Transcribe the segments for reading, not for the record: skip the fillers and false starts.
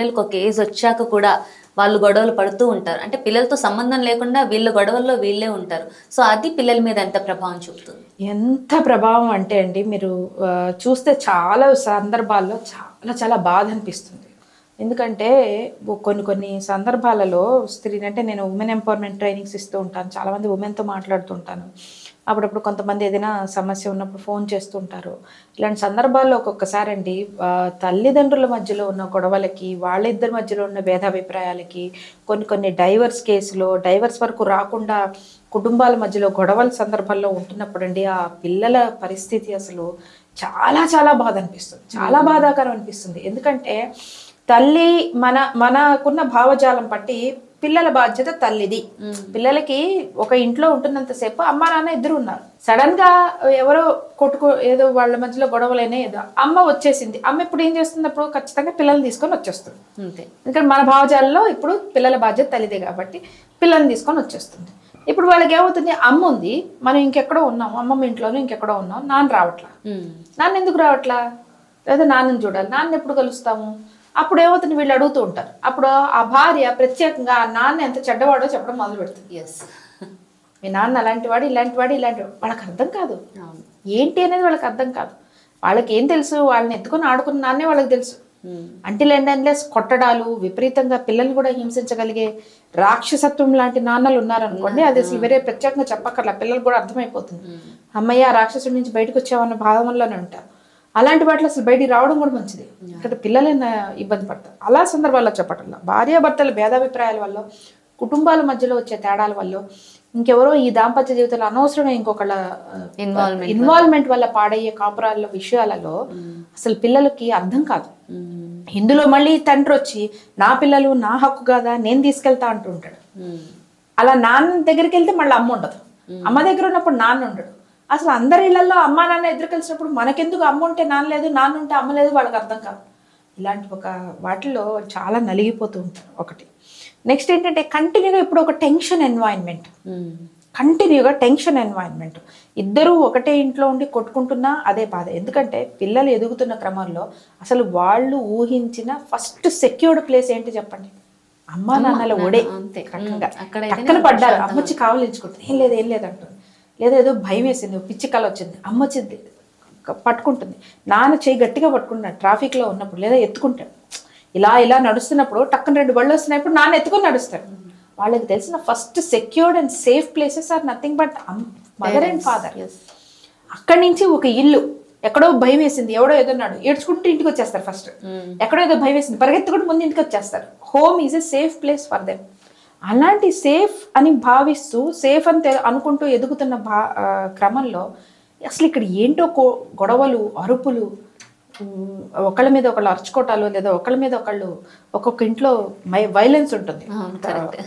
పిల్లలకు ఒక ఏజ్ వచ్చాక కూడా వాళ్ళు గొడవలు పడుతూ ఉంటారు. అంటే పిల్లలతో సంబంధం లేకుండా వీళ్ళ గొడవల్లో వీళ్ళే ఉంటారు. సో అది పిల్లల మీద ఎంత ప్రభావం చూపుతుంది? ఎంత ప్రభావం అంటే అండి, మీరు చూస్తే చాలా సందర్భాల్లో చాలా చాలా బాధ అనిపిస్తుంది. ఎందుకంటే కొన్ని కొన్ని సందర్భాలలో స్త్రీని, అంటే నేను ఉమెన్ ఎంపవర్మెంట్ ట్రైనింగ్స్ ఇస్తూ ఉంటాను, చాలామంది ఉమెన్తో మాట్లాడుతూ ఉంటాను. అప్పుడప్పుడు కొంతమంది ఏదైనా సమస్య ఉన్నప్పుడు ఫోన్ చేస్తుంటారు. ఇలాంటి సందర్భాల్లో ఒక్కొక్కసారి అండి తల్లిదండ్రుల మధ్యలో ఉన్న గొడవలకి, వాళ్ళిద్దరి మధ్యలో ఉన్న భేదాభిప్రాయాలకి, కొన్ని కొన్ని డైవర్స్ వరకు రాకుండా కుటుంబాల మధ్యలో గొడవల సందర్భాల్లో ఉంటున్నప్పుడు అండి, ఆ పిల్లల పరిస్థితి అసలు చాలా చాలా బాధ అనిపిస్తుంది, చాలా బాధాకరం అనిపిస్తుంది. ఎందుకంటే తల్లి మనకున్న భావజాలం బట్టి పిల్లల బాధ్యత తల్లిది. పిల్లలకి ఒక ఇంట్లో ఉంటున్నంతసేపు అమ్మ నాన్న ఇద్దరు ఉన్నారు. సడన్ గా ఎవరో ఏదో వాళ్ళ మధ్యలో గొడవలైనా ఏదో అమ్మ వచ్చేసింది. అమ్మ ఇప్పుడు ఏం చేస్తుంది? అప్పుడు ఖచ్చితంగా పిల్లల్ని తీసుకొని వచ్చేస్తుంది. అంతే. ఎందుకంటే మన భావజాలలో ఇప్పుడు పిల్లల బాధ్యత తల్లిదే కాబట్టి పిల్లల్ని తీసుకొని వచ్చేస్తుంది. ఇప్పుడు వాళ్ళకి ఏమవుతుంది? అమ్మ ఉంది, మనం ఇంకెక్కడో ఉన్నాం, అమ్మమ్మ ఇంట్లోనూ ఇంకెక్కడో ఉన్నాం, నాన్న రావట్లా. నాన్న ఎందుకు రావట్లా? లేదా నాన్నని చూడాలి, నాన్న ఎప్పుడు కలుస్తాము? అప్పుడు ఏమవుతుంది? వీళ్ళు అడుగుతూ ఉంటారు. అప్పుడు ఆ భార్య ప్రత్యేకంగా ఆ నాన్న ఎంత చెడ్డవాడో చెప్పడం మొదలు పెడుతుంది. ఎస్, మీ నాన్న అలాంటివాడు, ఇలాంటివాడు. వాళ్ళకి అర్థం కాదు ఏంటి అనేది, వాళ్ళకి అర్థం కాదు. వాళ్ళకి ఏం తెలుసు? వాళ్ళని ఎత్తుకొని ఆడుకున్న నాన్నే వాళ్ళకి తెలుసు. అంటిల్ అండ్ అన్లెస్ కొట్టడాలు, విపరీతంగా పిల్లల్ని కూడా హింసించగలిగే రాక్షసత్వం లాంటి నాన్నలు ఉన్నారనుకోండి, అది అసలు వేరే ప్రత్యేకంగా చెప్పక్కర్లా, పిల్లలు కూడా అర్థమైపోతుంది. అమ్మయ్య రాక్షసుడి నుంచి బయటకు వచ్చామన్న భావంలోనే ఉంటారు. అలాంటి వాటిలో అసలు బయటికి రావడం కూడా మంచిది. ఇక్కడ పిల్లలైనా ఇబ్బంది పడతారు. అలా సందర్భాల్లో చెప్పటంలో భార్యాభర్తల భేదాభిప్రాయాల వల్ల, కుటుంబాల మధ్యలో వచ్చే తేడాల వల్ల, ఇంకెవరో ఈ దాంపత్య జీవితంలో అనవసరమైన ఇంకొకళ్ళ ఇన్వాల్వ్మెంట్ వల్ల పాడయ్యే కాపురాల విషయాలలో అసలు పిల్లలకి అర్థం కాదు. ఇందులో మళ్ళీ తండ్రి వచ్చి నా పిల్లలు నా హక్కు కాదా, నేను తీసుకెళ్తా అంటూ ఉంటాడు. అలా నాన్న దగ్గరికి వెళ్తే మళ్ళీ అమ్మ ఉండదు, అమ్మ దగ్గర ఉన్నప్పుడు నాన్న ఉండడు. అసలు అందరి ఇళ్లలో అమ్మ నాన్న ఎదురు కలిసినప్పుడు మనకెందుకు అమ్మ ఉంటే నాన్న లేదు, నాన్న ఉంటే అమ్మ లేదు, వాళ్ళకి అర్థం కాదు. ఇలాంటి ఒక వాటిలో చాలా నలిగిపోతూ ఉంటారు. ఒకటి. నెక్స్ట్ ఏంటంటే కంటిన్యూగా ఇప్పుడు ఒక టెన్షన్ ఎన్వైరన్మెంట్, ఇద్దరూ ఒకటే ఇంట్లో ఉండి కొట్టుకుంటున్నా అదే బాధ. ఎందుకంటే పిల్లలు ఎదుగుతున్న క్రమంలో అసలు వాళ్ళు ఊహించిన ఫస్ట్ సెక్యూర్డ్ ప్లేస్ ఏంటి చెప్పండి? అమ్మా నాన్నల ఒడే. పక్కన పడ్డారు, అమ్మొచ్చి కావలించుకుంటుంది, ఏం లేదు అంటుంది. లేదా ఏదో భయం వేసింది, పిచ్చి కళ వచ్చింది, అమ్మ వచ్చింది పట్టుకుంటుంది, నాన్న చేయి గట్టిగా పట్టుకుంటున్నాడు ట్రాఫిక్లో ఉన్నప్పుడు, లేదా ఎత్తుకుంటాడు. ఇలా నడుస్తున్నప్పుడు టక్కన 2 బళ్ళు వస్తున్నప్పుడు నాన్న ఎత్తుకొని నడుస్తాడు. వాళ్ళకి తెలిసిన first secured and safe places are nothing but mother and father. అక్కడి నుంచి ఒక ఇల్లు, ఎక్కడో భయం వేసింది, ఎవడో ఏదన్నాడు, ఏడ్చుకుంటూ ఇంటికి వచ్చేస్తారు. ఫస్ట్ ఎక్కడో ఏదో భయం వేసింది, పరిగెత్తుకుంటూ ముందు ఇంటికి వచ్చేస్తారు. Home is a safe place for them. అలాంటి సేఫ్ అని భావిస్తూ, సేఫ్ అని అనుకుంటూ ఎదుగుతున్న క్రమంలో అసలు ఇక్కడ ఏంటో గొడవలు, అరుపులు, ఒకళ్ళ మీద ఒకళ్ళు అరుచుకోవటాలు, లేదా ఒకళ్ళ మీద ఒకళ్ళు, ఒక్కొక్క ఇంట్లో వైలెన్స్ ఉంటుంది,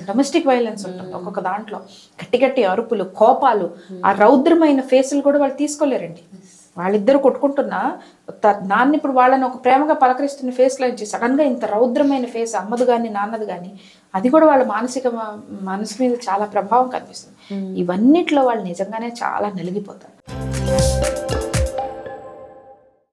డొమెస్టిక్ వైలెన్స్ ఉంటుంది. ఒక్కొక్క దాంట్లో గట్టి అరుపులు, కోపాలు, ఆ రౌద్రమైన ఫేసులు కూడా వాళ్ళు తీసుకోలేరండి. వాళ్ళిద్దరు కొట్టుకుంటున్నా నాన్న ఇప్పుడు వాళ్ళని ఒక ప్రేమగా పలకరిస్తున్న ఫేస్లో నుంచి సడన్గా ఇంత రౌద్రమైన ఫేస్ అమ్మది కానీ నాన్నది కానీ, అది కూడా వాళ్ళ మనసు మీద చాలా ప్రభావం కనిపిస్తుంది. ఇవన్నిట్లో వాళ్ళు నిజంగానే చాలా నలిగిపోతారు.